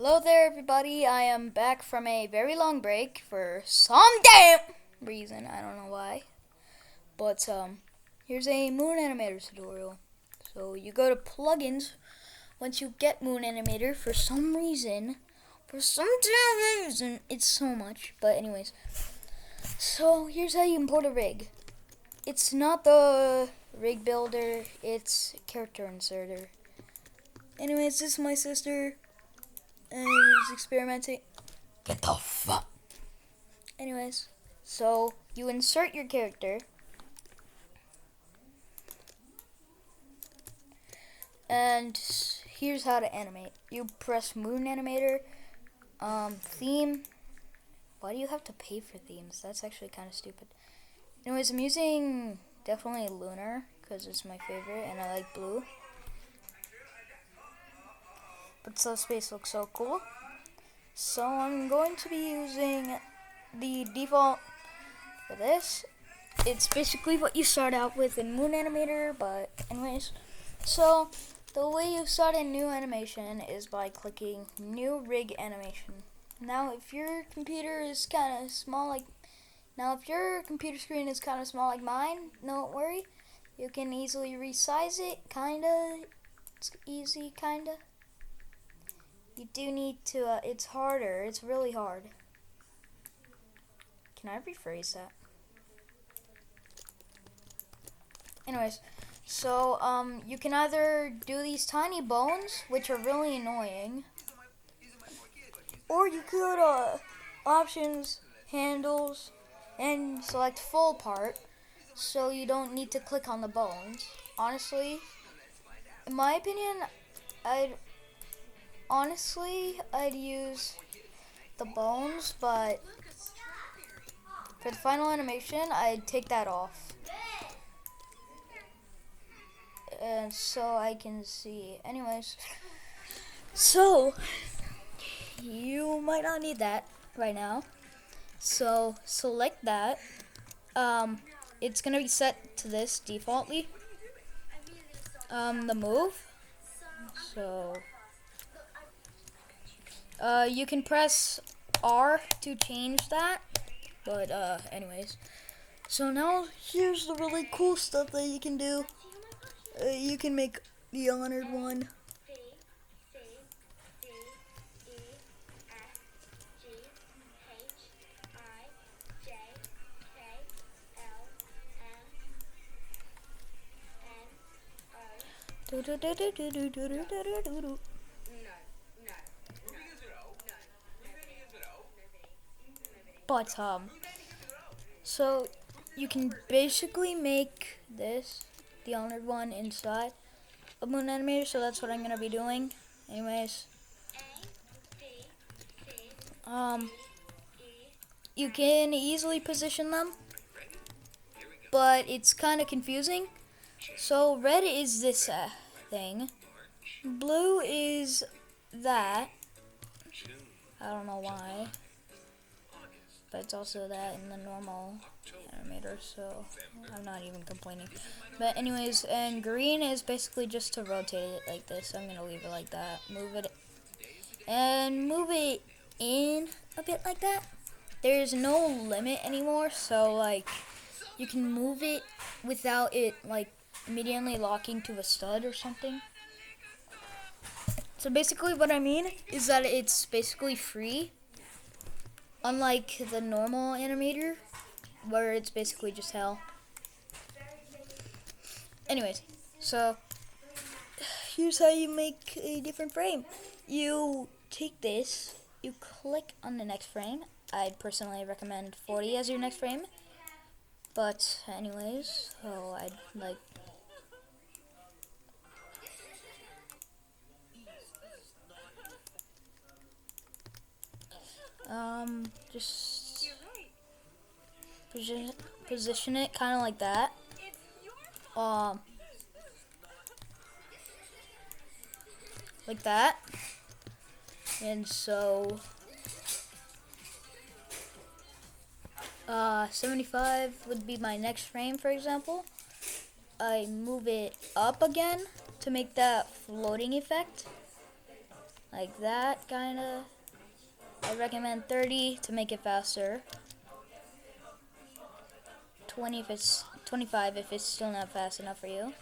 Hello there, everybody. I am back from a very long break for some damn reason. I don't know why. But, here's a Moon Animator tutorial. So, you go to plugins. Once you get Moon Animator, for some damn reason, it's so much. But, anyways. So, here's how you import a rig. It's not the rig builder, it's character inserter. Anyways, this is my sister. And he's experimenting. Get the fuck. Anyways, so you insert your character, and here's how to animate. You press Moon Animator, theme. Why do you have to pay for themes? That's actually kind of stupid. Anyways, I'm using definitely Lunar because it's my favorite, and I like blue. But Subspace looks so cool. So I'm going to be using the default for this. It's basically what you start out with in Moon Animator, but anyways. So the way you start a new animation is by clicking New Rig Animation. Now if your computer is kind of small if your computer screen is kind of small like mine, don't worry. You can easily resize it, kinda. It's easy, kinda. You do need to, it's harder. It's really hard. Can I rephrase that? Anyways, so, you can either do these tiny bones, which are really annoying, or you could, options, handles, and select full part, so you don't need to click on the bones. Honestly, in my opinion, I'd use the bones, but for the final animation, I'd take that off. And so I can see. Anyways, so you might not need that right now. So select that. It's gonna be set to this defaultly. The move. So you can press R to change that, but anyways. So now here's the really cool stuff that you can do. You can make the honored one. But so you can basically make this the honored one inside of Moon Animator, so that's what I'm gonna be doing. Anyways, you can easily position them, but it's kind of confusing. So red is this thing, blue is that. I don't know why, but it's also that in the normal animator, so I'm not even complaining. But anyways, and green is basically just to rotate it like this. I'm gonna leave it like that. Move it in a bit like that. There's no limit anymore, so like you can move it without it like immediately locking to a stud or something. So basically what I mean is that it's basically free, unlike the normal animator where it's basically just hell. Anyways, so here's how you make a different frame. You take this, you click on the next frame. I'd personally recommend 40 as your next frame. But anyways, so I'd like just position it kind of like that. Like that. And so 75 would be my next frame, for example. I move it up again to make that floating effect. like that, kinda. I recommend 30 to make it faster. 20 if it's 25 if it's still not fast enough for you.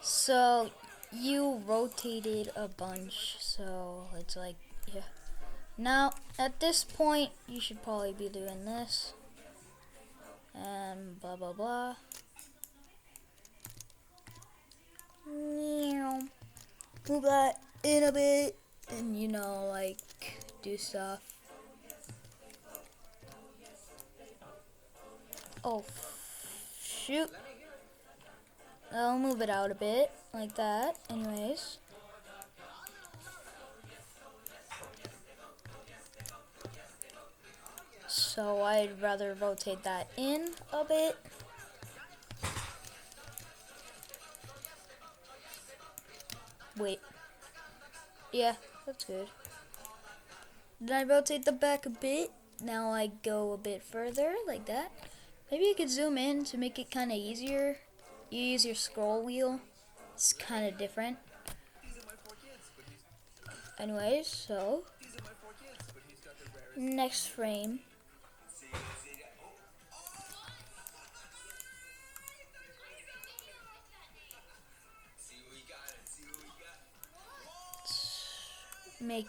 So you rotated a bunch, so it's like, yeah. Now at this point you should probably be doing this and blah blah blah. Move that in a bit and like do stuff. Oh shoot. I'll move it out a bit like that. Anyways. So I'd rather rotate that in a bit. Wait. Yeah, that's good. Then I rotate the back a bit. Now I go a bit further, like that. Maybe you could zoom in to make it kind of easier. You use your scroll wheel. It's kind of different. Anyways, so next frame. Make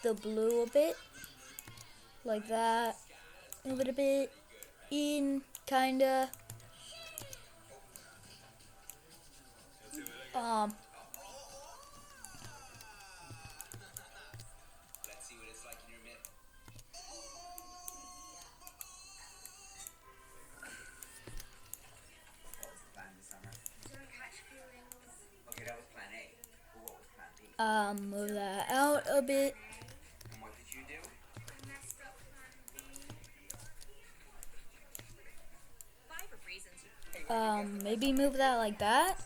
the blue a bit like that. Move it a bit in, kinda. Move that out a bit. Maybe move that like that.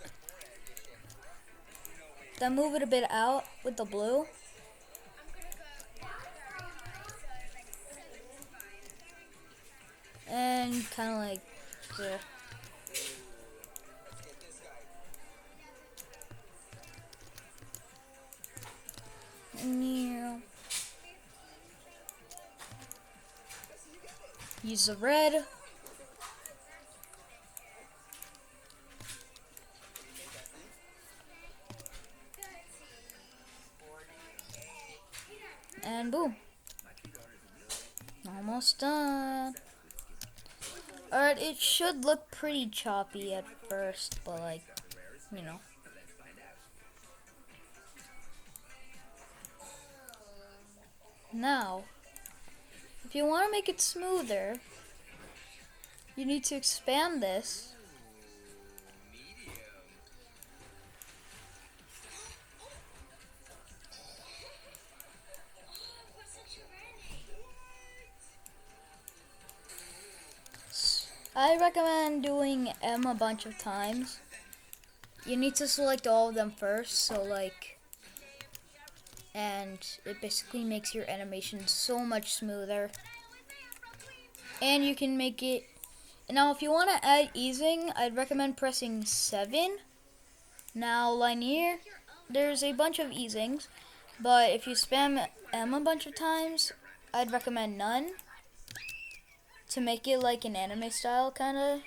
Then move it a bit out with the blue. And kind of like there. Use the red. And boom. Almost done. Alright, it should look pretty choppy at first, but like, Now, if you want to make it smoother, you need to expand this. I recommend doing M a bunch of times. You need to select all of them first, so like, and it basically makes your animation so much smoother. And you can make it, now if you want to add easing, I'd recommend pressing 7. Now linear, there's a bunch of easings, but if you spam M a bunch of times, I'd recommend none. To make it like an anime style kind of,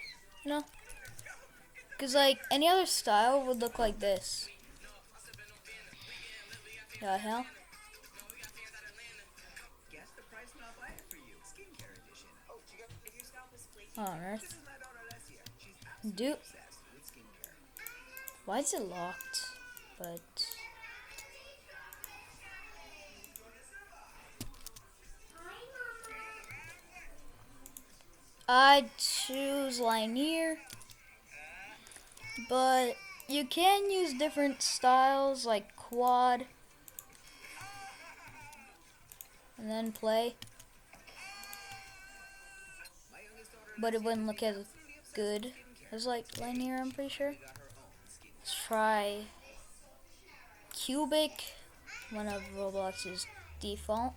Because like any other style would look like this. The hell? On earth. Dude. Why is it locked? But I choose linear, but you can use different styles like quad and then play, but it wouldn't look as good as like linear, I'm pretty sure. Let's try cubic, one of Roblox's default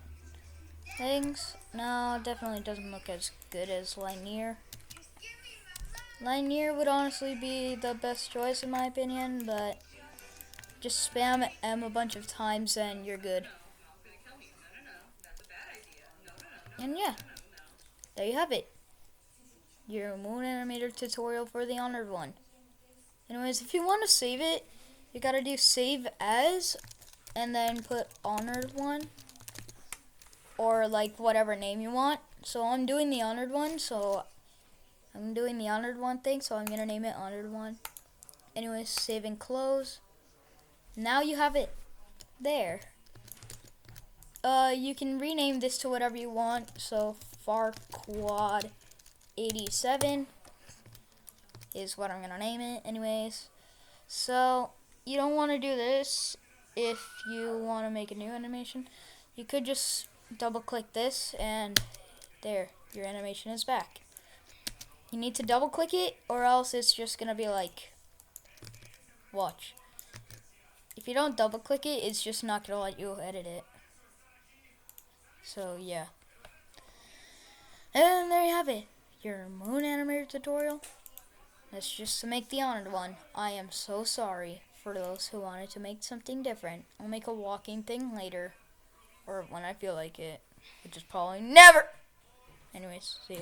things. No, definitely doesn't look as good as linear. Linear would honestly be the best choice in my opinion, but just spam M a bunch of times and you're good. And yeah, there you have it. Your Moon Animator tutorial for the Honored one. Anyways, if you want to save it, you gotta do save as and then put Honored one or like whatever name you want. So I'm doing the Honored one, so I'm doing the Honored one thing, so I'm gonna name it Honored one. Anyways, save and close. Now you have it there. You can rename this to whatever you want. So Farquad 87 is what I'm gonna name it. Anyways, so you don't want to do this if you want to make a new animation. You could just double click this and there, your animation is back. You need to double click it or else it's just gonna be like, watch. If you don't double click it, it's just not gonna let you edit it. So yeah. And there you have it. Your Moon Animator tutorial. That's just to make the Honored one. I am so sorry for those who wanted to make something different. I'll make a walking thing later. Or when I feel like it. Which is probably never. Anyways, see ya.